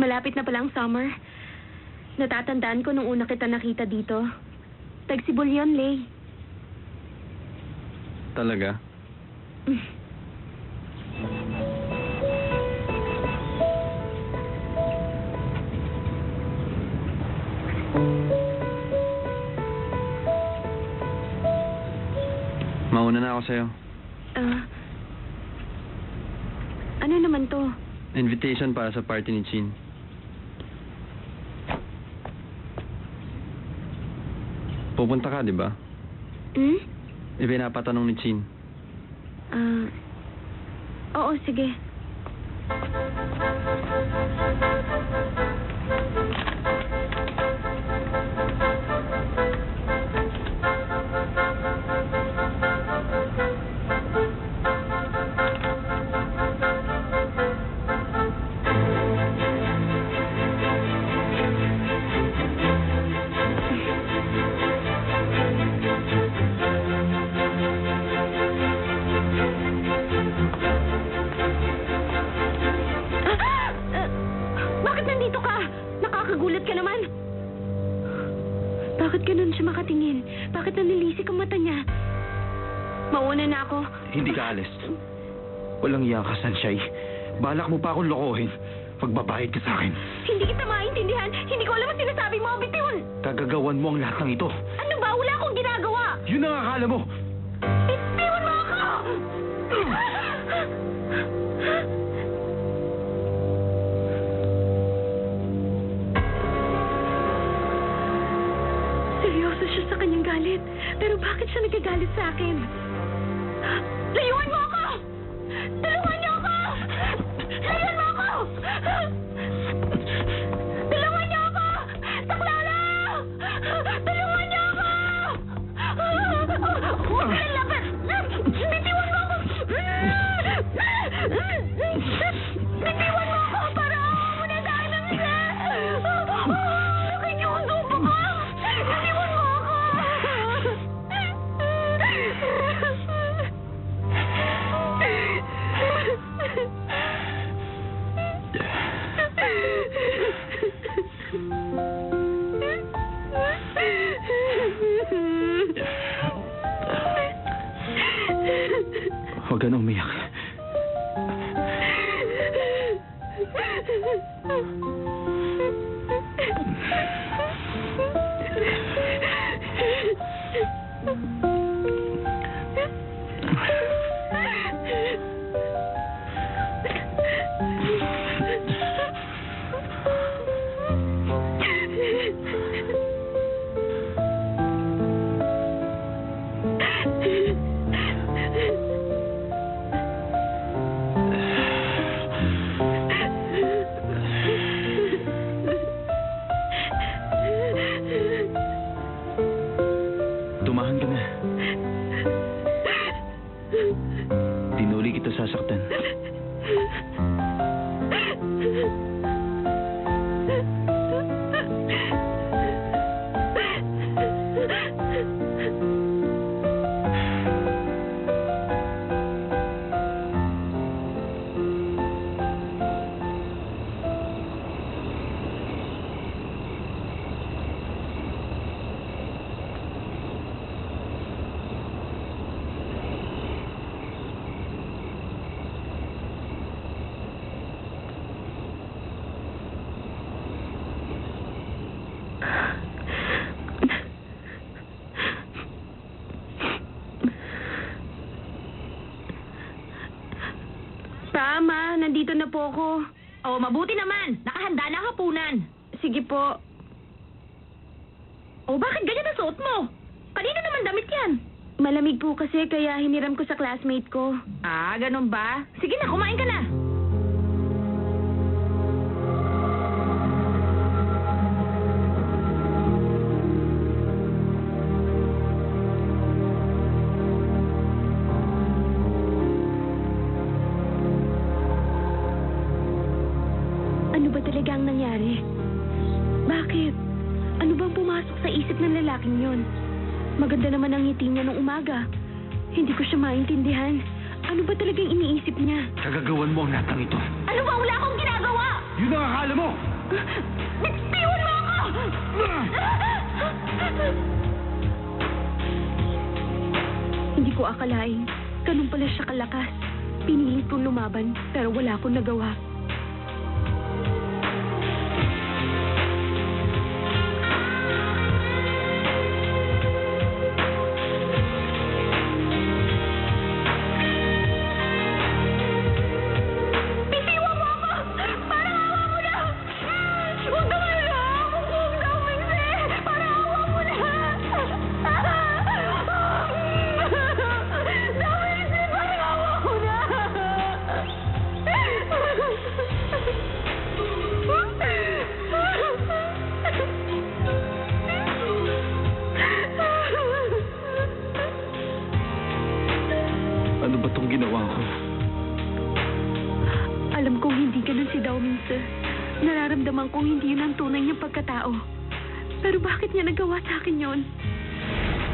Malapit na palang summer. Natatandaan ko nung una kita nakita dito. Tagsibol yun, Lay. Talaga? Mauna na ako sa'yo. Ano naman to? Invitation para sa party ni Chin. Pupunta ka, di ba? Ipinapatanong ni Chin. Oo, sige. Bakit nandito ka? Nakakagulat ka naman. Bakit ganun siya makatingin? Bakit nanilisik ang mata niya? Mauna na ako. Hindi ka alis. Walang iya ka, Sanshay. Balak mo pa akong lokohin. Magbabayad ka sa akin. Hindi kita maintindihan. Hindi ko alam ang sinasabi mo. Bitiwan! Kagagawan mo ang lahat ng ito. Ano ba? Wala akong ginagawa. Yun ang akala mo. Bitiwan mo ako! Seryoso siya sa kanyang galit. Pero bakit siya nagagalit sa akin? Layuan mo ako! Tulungan niyo ako! Layuan mo ako! Tulungan niyo ako! Saklala! Tulungan niyo ako! Huwag ka lang lapit! Bitiwan mo ako! Bitiwan mo ako para mo na sa akin ang isa! Nakikiuso pa ka! Bitiwan mo ako! Huwag ka na umiyak. Tumahan ka na. Tinuli kita sasaktan. Tama, nandito na po ako. Oh, mabuti naman. Nakahanda na ang hapunan. Sige po. Oh, bakit ganyan ang suot mo? Kanino naman damit yan? Malamig po kasi kaya hiniram ko sa classmate ko. Ah, ganun ba? Sige na, kumain ka na. Ano ba talaga ang nangyari? Bakit? Ano bang pumasok sa isip ng lalaking yon? Maganda naman ang ngiti niya nung umaga. Hindi ko siya maintindihan. Ano ba talagang iniisip niya? Kagagawan mo ang lahat ng ito. Ano ba? Wala akong ginagawa! Yun ang akala mo! Bitiwan mo ako! Hindi ko akalain. Ganun pala siya kalakas. Pinilit kong lumaban, pero wala akong nagawa. Bitiwan mo ako! Parang awa mo na! Huwag naman lang! Huwag naman, Minse! Parang awa mo na! Minse, parang awa mo na! Ano ba tong ginawa ko? Alam kong hindi ganun si Dao Minse. Nararamdaman kong hindi yun ang tunay niyang pagkatao. Pero bakit niya nagawa sa akin yon?